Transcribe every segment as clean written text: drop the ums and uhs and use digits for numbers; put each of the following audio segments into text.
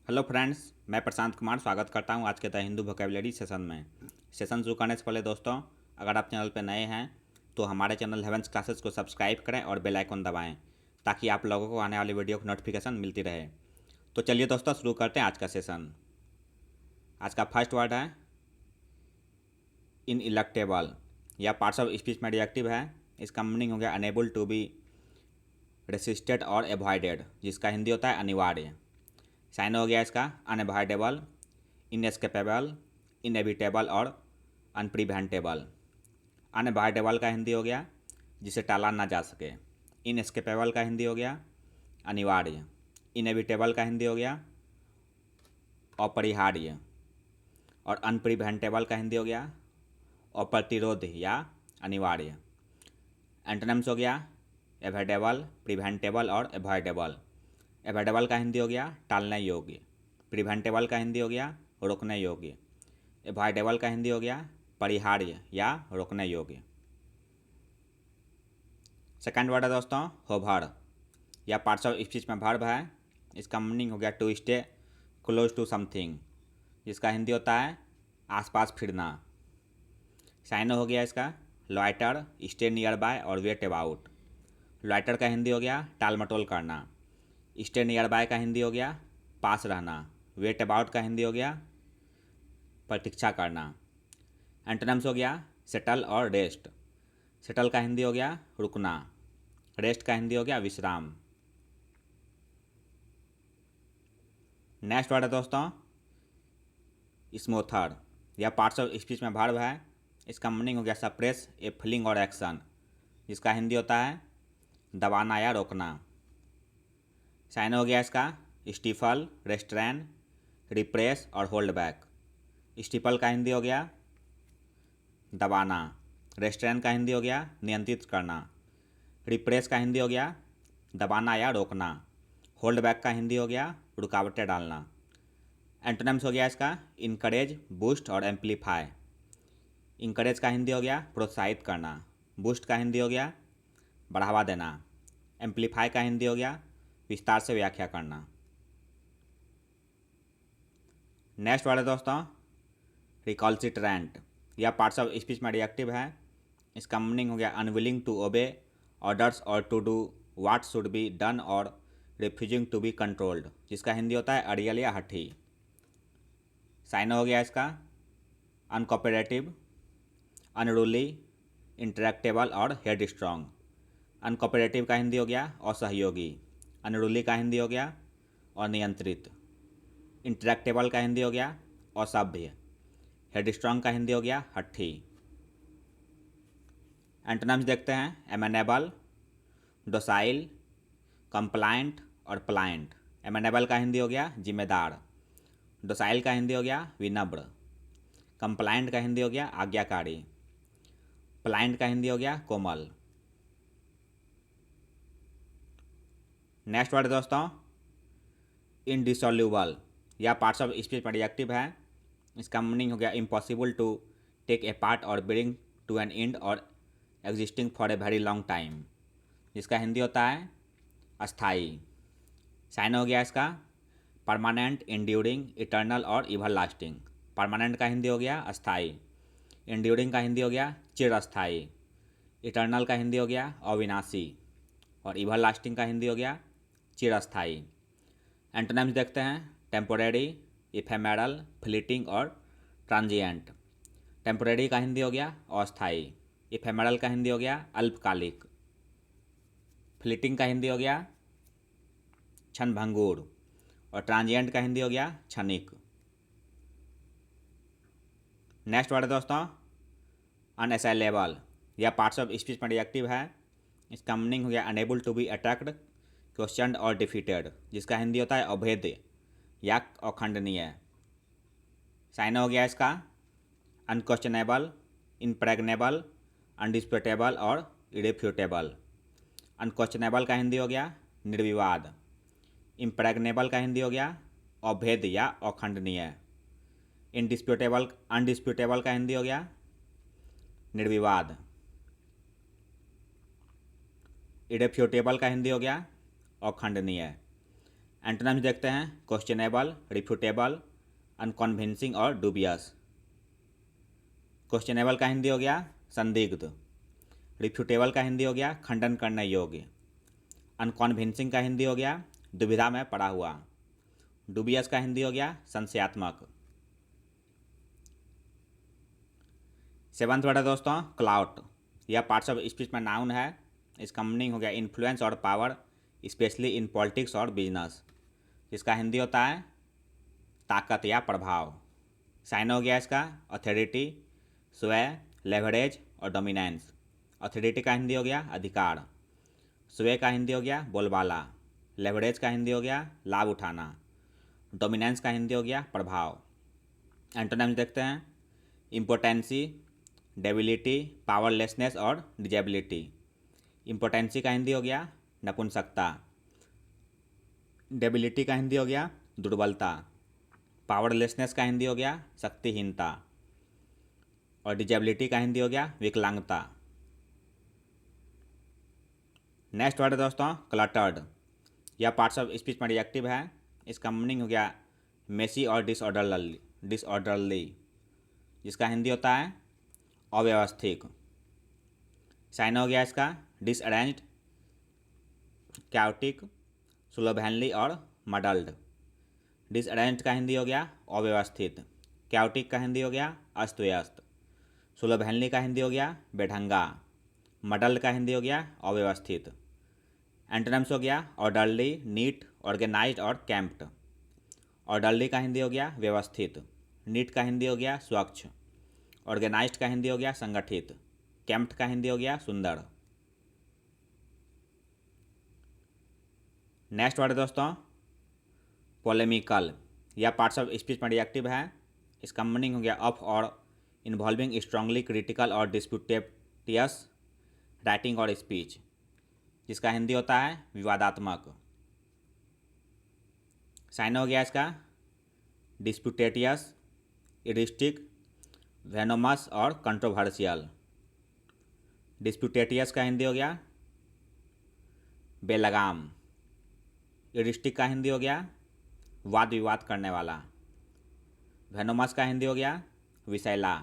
Hello friends, मैं प्रशांत कुमार स्वागत करता हूं आज के द हिंदू वोकेबलरी सेशन में। सेशन शुरू करने से पहले दोस्तों, अगर आप चैनल पर नए हैं तो हमारे चैनल हेवेंस क्लासेस को सब्सक्राइब करें और बेल आइकन दबाएं ताकि आप लोगों को आने वाली वीडियो की नोटिफिकेशन मिलती रहे। तो चलिए दोस्तों, शुरू करते हैं आज का सेशन। आज का फर्स्ट वर्ड है इन इलेक्टेबल या पार्ट्स ऑफ स्पीच में एडजेक्टिव है। इसका मीनिंग हो गया अनेबल टू बी रेसिस्टेड और एवॉइडेड, जिसका हिंदी होता है अनिवार्य। साइन हो गया इसका अनएवॉइडेबल, इनएस्केपेबल, इनएविटेबल और अनप्रिवेंटेबल। अनएवॉइडेबल का हिंदी हो गया जिसे टाला ना जा सके। इनएस्केपेबल का हिंदी हो गया अनिवार्य। इनएविटेबल का हिंदी हो गया अपरिहार्य। और अनप्रिवेंटेबल का हिंदी हो गया अप्रतिरोध या अनिवार्य। एंटोनिम्स हो गया एवॉइडेबल, प्रिवेंटेबल और अवॉइडेबल। एवॉइडेबल का हिंदी हो गया टालने योग्य। प्रिवेंटेबल का हिंदी हो गया रोकने योग्य। अवॉइडेबल का हिंदी हो गया परिहार्य या रोकने योग्य। सेकंड वर्ड है दोस्तों होवर या पार्ट्स ऑफ स्पीच में वर्ब है। इसका मीनिंग हो गया to stay close to something, जिसका हिंदी होता है आसपास फिरना। साइन हो गया इसका लॉइटर, स्टे नियर बाय और वेट अबाउट। लॉइटर का हिंदी हो गया टाल मटोल करना। स्टे नियर बाय का हिंदी हो गया पास रहना। वेट अबाउट का हिंदी हो गया प्रतीक्षा करना। एंटोनिम्स हो गया सेटल और रेस्ट। सेटल का हिंदी हो गया रुकना। रेस्ट का हिंदी हो गया विश्राम। नेक्स्ट वर्ड है दोस्तों स्मूथर या पार्ट्स ऑफ स्पीच में वर्ब है। इसका मीनिंग हो गया सप्रेस ए फीलिंग और एक्शन, जिसका हिंदी होता है दबाना या रोकना। साइन हो गया इसका स्टीफल, रेस्ट्रेन, रिप्रेस और होल्ड बैक। स्टीफल का हिंदी हो गया दबाना। रेस्ट्रेन का हिंदी हो गया नियंत्रित करना। रिप्रेस का हिंदी हो गया दबाना या रोकना। होल्ड बैक का हिंदी हो गया रुकावटें डालना। एंटोनिम्स हो गया इसका इनकरेज, बूस्ट और एम्पलीफाई। इनकरेज का हिंदी हो गया प्रोत्साहित करना। बूस्ट का हिंदी हो गया बढ़ावा देना। एम्पलीफाई का हिंदी हो गया विस्तार से व्याख्या करना। नेक्स्ट वर्ड है दोस्तों रिकॉल्सिट्रेंट या पार्ट्स ऑफ स्पीच में एडजेक्टिव है। इसका मीनिंग हो गया अनविलिंग टू ओबे ऑर्डर्स और to do what should be done और रिफ्यूजिंग टू बी कंट्रोल्ड, जिसका हिंदी होता है अड़ियल या हठी। साइन हो गया इसका अनकोऑपरेटिव, अनरूली, इंटरेक्टेबल और हेड स्ट्रॉन्ग। अनकोऑपरेटिव का हिंदी हो गया असहयोगी। अनरूली का हिंदी हो गया अनियंत्रित। इंटरेक्टेबल का हिंदी हो गया असभ्य। हेड स्ट्रॉन्ग का हिंदी हो गया हठी। एंटोनिम्स देखते हैं एमेनेबल, डोसाइल, कंप्लायंट और प्लायंट। एमेनेबल का हिंदी हो गया जिम्मेदार। डोसाइल का हिंदी हो गया विनम्र। कंप्लायंट का हिंदी हो गया आज्ञाकारी। प्लायंट का हिंदी हो गया कोमल। नेक्स्ट वर्ड दोस्तों इनडिसोल्यूबल या पार्ट्स ऑफ स्पीच में एडजेक्टिव है। इसका मीनिंग हो गया impossible to take apart और ब्रिंग टू एन एंड और existing for a very long time, जिसका हिंदी होता है अस्थाई। साइन हो गया इसका परमानेंट, इंड्यूरिंग, इटर्नल और इवर लास्टिंग। परमानेंट का हिंदी हो गया अस्थाई। इंड्यूरिंग का हिंदी हो गया चिरस्थाई। इटर्नल का हिंदी हो गया अविनाशी और इवर लास्टिंग का हिंदी हो गया चिरस्थाई। एंटोनिम्स देखते हैं टेम्पोरेरी, इफेमेरल, फ्लीटिंग और ट्रांजिएंट। टेम्पोरेरी का हिंदी हो गया अस्थाई। इफेमेरल का हिंदी हो गया अल्पकालिक। फ्लीटिंग का हिंदी हो गया क्षणभंगुर और ट्रांजिएंट का हिंदी हो गया क्षणिक। नेक्स्ट वर्ड है दोस्तों अनअसाइलेबल या पार्ट्स ऑफ स्पीच में एडजेक्टिव है। इसका मीनिंग हो गया unable to be attacked, questioned और डिफीटेड, जिसका हिंदी होता है अभेद्य या अखंडनीय। साइन हो गया इसका अनक्वेश्चनेबल, इनप्रेग्नेबल, अनडिस्प्यूटेबल और इरेफ्यूटेबल। अनक्वेश्चनेबल का हिंदी हो गया निर्विवाद। इम्प्रेग्नेबल का हिंदी हो गया अभेद्य या अखंडनीय। इनडिस्प्यूटेबल अनडिस्प्यूटेबल का हिंदी हो गया निर्विवाद। इरेफ्यूटेबल का हिंदी हो गया अखंडनीय। एंटोनिम्स देखते हैं। क्वेश्चनेबल, रिफ्यूटेबल, अनकन्विंसिंग और डूबियस। क्वेश्चनेबल का हिंदी हो गया संदिग्ध। रिफ्यूटेबल का हिंदी हो गया खंडन करने योग्य। अनकन्विंसिंग का हिंदी हो गया दुविधा में पड़ा हुआ। डूबियस का हिंदी हो गया संशयात्मक। 7th वर्ड है दोस्तों क्लाउट। यह पार्ट्स ऑफ स्पीच में नाउन है। इसका मीनिंग हो गया इन्फ्लुएंस और पावर, स्पेशली इन पॉलिटिक्स और बिजनेस। इसका हिंदी होता है ताकत या प्रभाव। साइन हो गया इसका अथॉरिटी, स्वय, लेवरेज और डोमिनेंस। अथॉरिटी का हिंदी हो गया अधिकार। स्वय का हिंदी हो गया बोलबाला। लेवरेज का हिंदी हो गया लाभ उठाना। डोमिनेंस का हिंदी हो गया प्रभाव। एंटोनिम्स देखते हैं। इम्पोर्टेंसी, डेबिलिटी, पावरलेसनेस और डिजेबिलिटी। इम्पोर्टेंसी का हिंदी हो गया नपुंसकता। डेबिलिटी का हिंदी हो गया दुर्बलता। पावरलेसनेस का हिंदी हो गया शक्तिहीनता। और डिजेबिलिटी का हिंदी हो गया विकलांगता। नेक्स्ट वर्ड है दोस्तों क्लटर्ड। यह पार्ट्स ऑफ स्पीच में एडजेक्टिव है। इसका मीनिंग हो गया मेसी और डिसऑर्डरली, जिसका हिंदी होता है अव्यवस्थित। साइन हो गया इसका डिसअरेंज्ड, कैओटिक, स्लोवेनली और मडल्ड। डिसअरेंज्ड का हिंदी हो गया अव्यवस्थित। कैओटिक का हिंदी हो गया अस्त व्यस्त। स्लोवेनली का हिंदी हो गया बेढंगा। मडल्ड का हिंदी हो गया अव्यवस्थित। एंटोनिम्स हो गया ऑर्डरली, नीट, ऑर्गेनाइज्ड और कैंप्ड। ऑर्डरली का हिंदी हो गया व्यवस्थित। नीट का हिंदी हो गया स्वच्छ। ऑर्गेनाइज्ड का हिंदी हो गया संगठित। कैंप्ड का हिंदी हो गया सुंदर। नेक्स्ट वर्ड दोस्तों पोलेमिकल। यह पार्ट्स ऑफ स्पीच में एडजेक्टिव है। इसका मीनिंग हो गया ऑफ और इन्वॉल्विंग स्ट्रांगली क्रिटिकल और डिस्प्यूटेटियस राइटिंग और स्पीच, जिसका हिंदी होता है विवादात्मक। साइन हो गया इसका डिस्प्यूटेटियस, इरिस्टिक, वेनोमस और कंट्रोवर्शियल। डिस्प्यूटेटियस का हिंदी हो गया बेलगाम। इरिस्टिक का हिंदी हो गया वाद विवाद करने वाला। वेनोमस का हिंदी हो गया विषैला।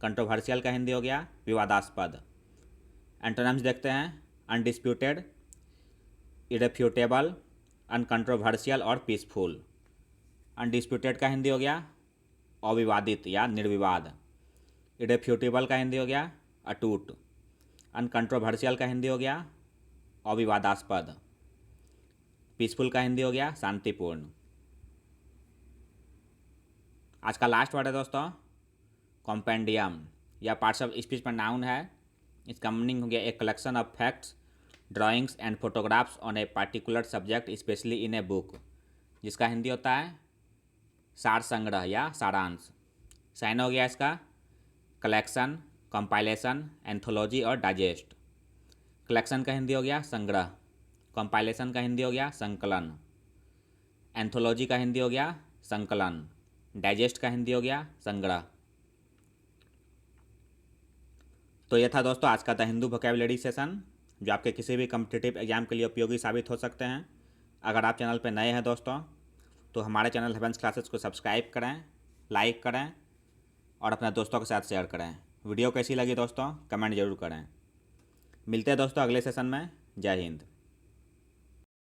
कंट्रोवर्शियल का हिंदी हो गया विवादास्पद। एंटोनिम्स देखते हैं अनडिस्प्यूटेड, इरेफ्यूटेबल, अनकंट्रोवर्शियल और पीसफुल। अनडिस्प्यूटेड का हिंदी हो गया अविवादित या निर्विवाद। इरेफ्यूटेबल का हिंदी हो गया अटूट। अनकंट्रोवर्शियल का हिंदी हो गया अविवादास्पद। पीसफुल का हिंदी हो गया शांतिपूर्ण। आज का लास्ट वर्ड है दोस्तों कॉम्पेंडियम। यह पार्ट्स ऑफ स्पीच में नाउन है। इसका मीनिंग हो गया a collection of facts, drawings and photographs on a particular subject specially in a book, जिसका हिंदी होता है सार संग्रह या सारांश। साइन हो गया इसका कलेक्शन, कंपाइलेशन, एंथोलॉजी और डाइजेस्ट। कलेक्शन का हिंदी हो गया संग्रह। कंपाइलेशन का हिंदी हो गया संकलन। एंथोलॉजी का हिंदी हो गया संकलन। डाइजेस्ट का हिंदी हो गया संग्रह। तो यह था दोस्तों आज का द हिंदू वोकैबुलरी सेशन, जो आपके किसी भी कम्पिटिटिव एग्जाम के लिए उपयोगी साबित हो सकते हैं। अगर आप चैनल पर नए हैं दोस्तों तो हमारे चैनल हेवेंस क्लासेस को सब्सक्राइब करें, लाइक करें और अपने दोस्तों के साथ शेयर करें। वीडियो कैसी लगी दोस्तों कमेंट जरूर करें। मिलते हैं दोस्तों अगले सेशन में। जय हिंद।